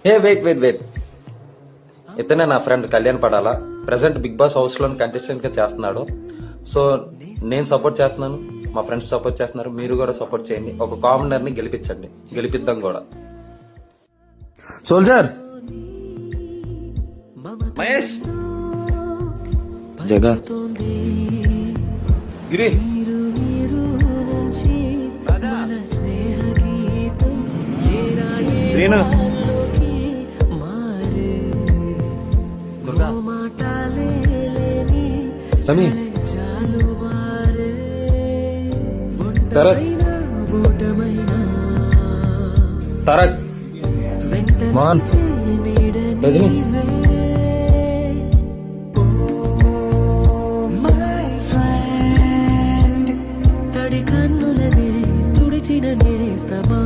Hey wait wait wait, ఇతనే నా friend Kalyan పడాలా. Present big boss house లో కంటెస్టెంట్ గా చేస్తున్నాడు. సో నేను సపోర్ట్ చేస్తున్నాను, మా ఫ్రెండ్స్ సపోర్ట్ చేస్తున్నారు, మీరు కూడా సపోర్ట్ చేయండి. ఒక కామనర్ ని గెలిపించండి, గెలిపిద్దాం కూడా. సోల్జర్ మహేష్ జగా గిరి శ్రీను దుర్గా సమీ తరక్ తారక్ మోహన్ రజనీ తడి కన్నులనే తుడిచిన నేస్తమా